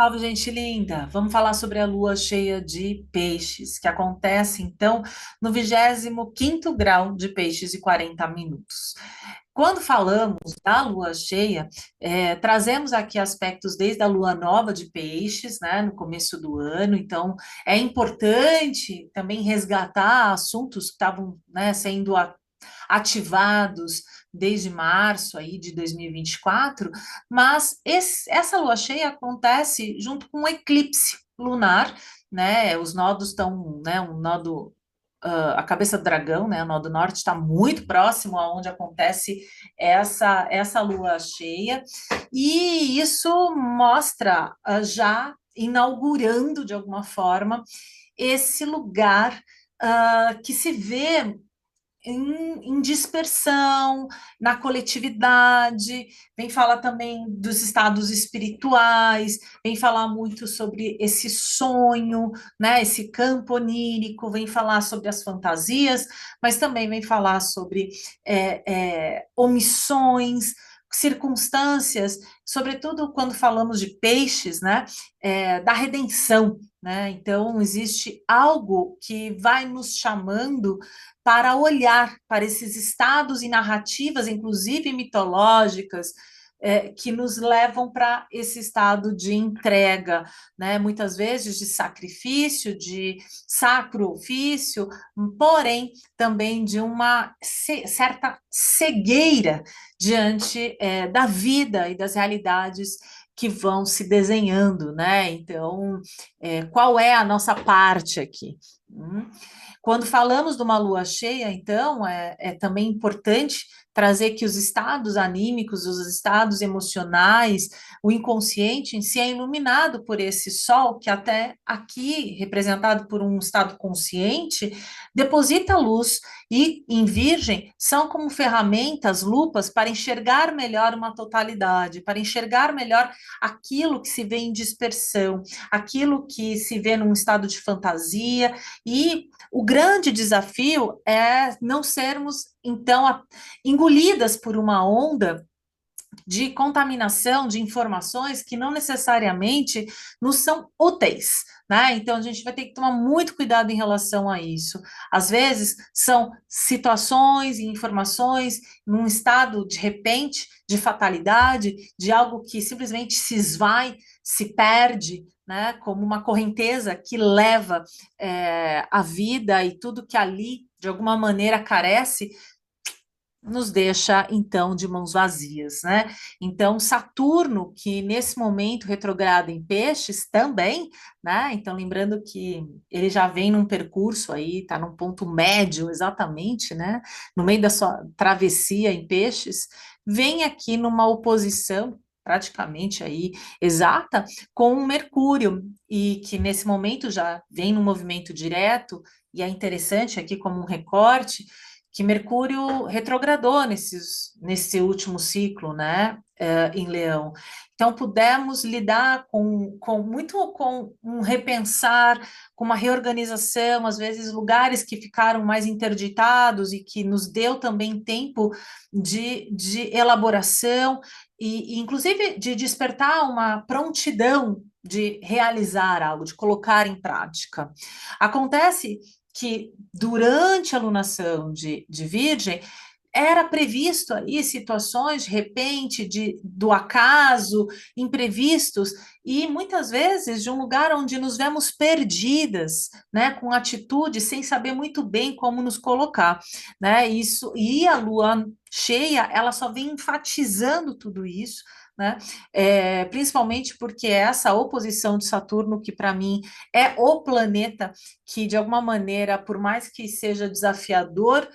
Salve, gente linda! Vamos falar sobre a lua cheia de peixes, que acontece, então, no 25º grau de peixes e 40 minutos. Quando falamos da lua cheia, trazemos aqui aspectos desde a lua nova de peixes, né, no começo do ano, então é importante também resgatar assuntos que estavam, né, sendo ativados desde março aí de 2024, mas essa lua cheia acontece junto com um eclipse lunar, né? Os nodos estão, né? Um nodo, a cabeça do dragão, né? O nó do norte está muito próximo aonde acontece essa lua cheia, e isso mostra já inaugurando de alguma forma esse lugar que se vê em dispersão, na coletividade, vem falar também dos estados espirituais, vem falar muito sobre esse sonho, né, esse campo onírico, vem falar sobre as fantasias, mas também vem falar sobre omissões, circunstâncias, sobretudo quando falamos de peixes, né, da redenção, né? Então, existe algo que vai nos chamando para olhar para esses estados e narrativas, inclusive mitológicas, que nos levam para esse estado de entrega, né? Muitas vezes de sacrifício, de sacro ofício, porém também de uma certa cegueira diante da vida e das realidades que vão se desenhando, né? Então, qual é a nossa parte aqui? Quando falamos de uma lua cheia, então, é também importante trazer que os estados anímicos, os estados emocionais, o inconsciente em si é iluminado por esse sol, que até aqui, representado por um estado consciente, deposita luz, e em Virgem são como ferramentas, lupas, para enxergar melhor uma totalidade, para enxergar melhor aquilo que se vê em dispersão, aquilo que se vê num estado de fantasia, e o grande desafio é não sermos, então, engolidas por uma onda de contaminação de informações que não necessariamente nos são úteis, né? Então a gente vai ter que tomar muito cuidado em relação a isso. Às vezes são situações e informações num estado de repente de fatalidade, de algo que simplesmente se esvai, se perde, né? Como uma correnteza que leva a vida e tudo que ali de alguma maneira carece nos deixa então de mãos vazias, né? Então Saturno, que nesse momento retrograda em Peixes também, né? Então lembrando que ele já vem num percurso aí, tá num ponto médio exatamente, né? No meio da sua travessia em Peixes, vem aqui numa oposição praticamente aí exata com o Mercúrio, e que nesse momento já vem no movimento direto, e é interessante aqui como um recorte que Mercúrio retrogradou nesse último ciclo, né, em Leão. Então, pudemos lidar com um repensar, com uma reorganização, às vezes lugares que ficaram mais interditados e que nos deu também tempo de elaboração e, inclusive, de despertar uma prontidão de realizar algo, de colocar em prática. Acontece que durante a alunação de Virgem era previsto aí situações de repente do acaso, imprevistos, e muitas vezes de um lugar onde nos vemos perdidas, né, com atitudes sem saber muito bem como nos colocar, né? Isso, e a lua cheia, ela só vem enfatizando tudo isso, né? Principalmente porque essa oposição de Saturno, que para mim é o planeta que, de alguma maneira, por mais que seja desafiador,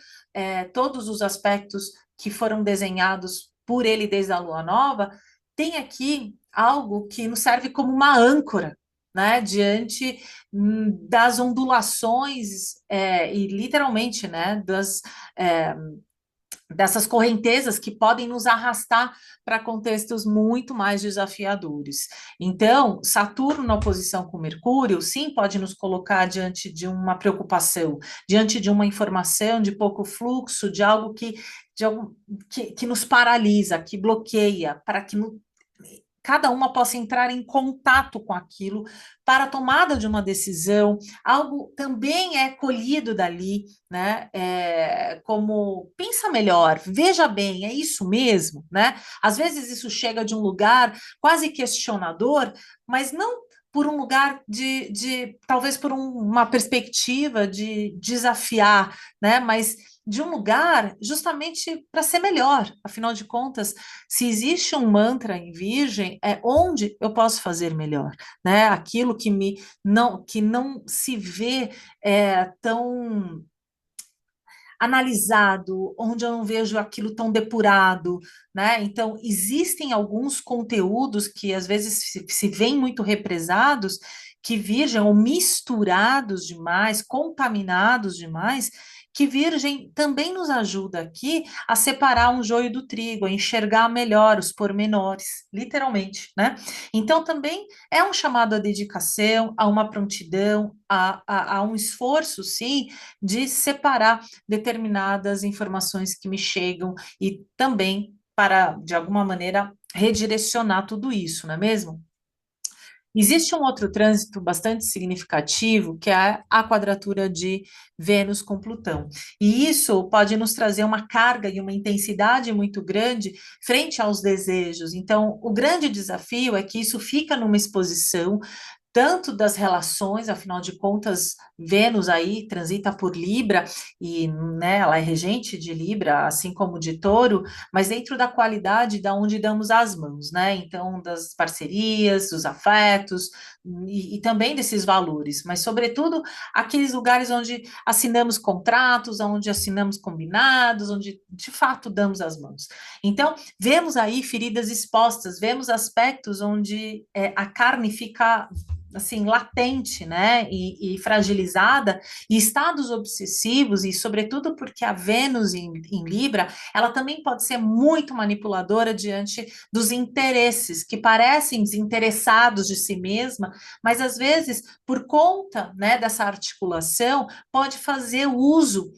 todos os aspectos que foram desenhados por ele desde a Lua Nova, tem aqui algo que nos serve como uma âncora, né, diante das ondulações e literalmente, né, é, dessas correntezas que podem nos arrastar para contextos muito mais desafiadores. Então, Saturno na oposição com Mercúrio, sim, pode nos colocar diante de uma preocupação, diante de uma informação de pouco fluxo, de algo que nos paralisa, que bloqueia, para que cada uma possa entrar em contato com aquilo para a tomada de uma decisão, algo também é colhido dali, né? Como pensa melhor, veja bem, é isso mesmo, né? Às vezes isso chega de um lugar quase questionador, mas não por um lugar talvez por uma perspectiva de desafiar, né? Mas de um lugar justamente para ser melhor. Afinal de contas, se existe um mantra em Virgem, é onde eu posso fazer melhor, né? Aquilo que não se vê tão analisado, onde eu não vejo aquilo tão depurado, né? Então, existem alguns conteúdos que às vezes se veem muito represados, que Virgem, ou misturados demais, contaminados demais, que Virgem também nos ajuda aqui a separar um joio do trigo, a enxergar melhor os pormenores, literalmente, né? Então, também é um chamado à dedicação, a uma prontidão, a um esforço, sim, de separar determinadas informações que me chegam e também para, de alguma maneira, redirecionar tudo isso, não é mesmo? Existe um outro trânsito bastante significativo, que é a quadratura de Vênus com Plutão. E isso pode nos trazer uma carga e uma intensidade muito grande frente aos desejos. Então, o grande desafio é que isso fica numa exposição tanto das relações, afinal de contas, Vênus aí transita por Libra e, né, ela é regente de Libra, assim como de Touro, mas dentro da qualidade da onde damos as mãos, né? Então, das parcerias, dos afetos e também desses valores, mas sobretudo aqueles lugares onde assinamos contratos, onde assinamos combinados, onde de fato damos as mãos. Então, vemos aí feridas expostas, vemos aspectos onde a carne fica assim, latente, né, e fragilizada, e estados obsessivos, e sobretudo porque a Vênus em Libra, ela também pode ser muito manipuladora diante dos interesses, que parecem desinteressados de si mesma, mas às vezes, por conta, né, dessa articulação, pode fazer uso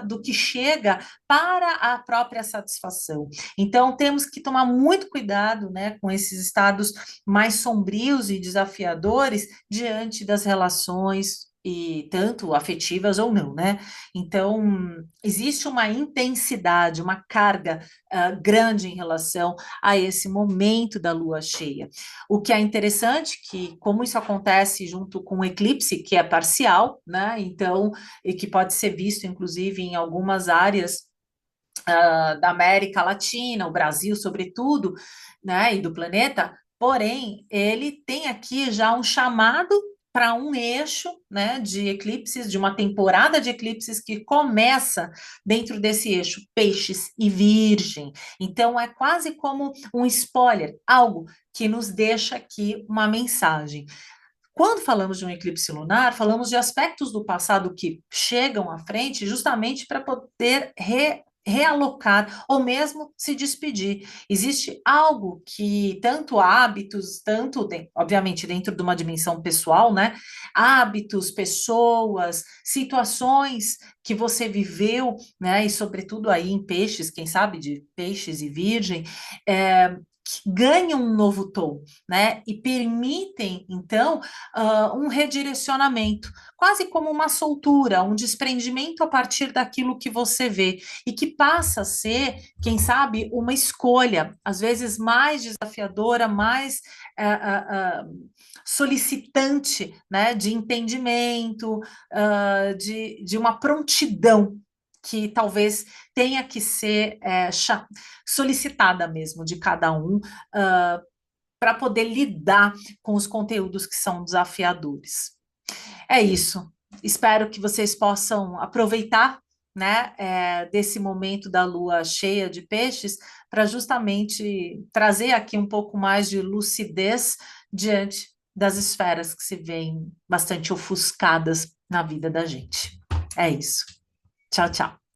do que chega para a própria satisfação. Então, temos que tomar muito cuidado, né, com esses estados mais sombrios e desafiadores diante das relações e tanto afetivas ou não, né? Então, existe uma intensidade, uma carga grande em relação a esse momento da lua cheia. O que é interessante que, como isso acontece junto com o eclipse, que é parcial, né? Então, e que pode ser visto, inclusive, em algumas áreas da América Latina, o Brasil, sobretudo, né, e do planeta, porém, ele tem aqui já um chamado para um eixo, né, de eclipses, de uma temporada de eclipses que começa dentro desse eixo, Peixes e Virgem. Então, é quase como um spoiler, algo que nos deixa aqui uma mensagem. Quando falamos de um eclipse lunar, falamos de aspectos do passado que chegam à frente justamente para poder realocar ou mesmo se despedir. Existe algo que tanto hábitos, obviamente dentro de uma dimensão pessoal, né? Hábitos, pessoas, situações que você viveu, né? E sobretudo aí em peixes, quem sabe de peixes e virgem, que ganham um novo tom, né? E permitem, então, um redirecionamento, quase como uma soltura, um desprendimento a partir daquilo que você vê, e que passa a ser, quem sabe, uma escolha, às vezes mais desafiadora, mais solicitante, né, de entendimento, de uma prontidão que talvez tenha que ser solicitada mesmo de cada um, para poder lidar com os conteúdos que são desafiadores. É isso. Espero que vocês possam aproveitar, né, desse momento da lua cheia de peixes para justamente trazer aqui um pouco mais de lucidez diante das esferas que se veem bastante ofuscadas na vida da gente. É isso. Tchau, tchau.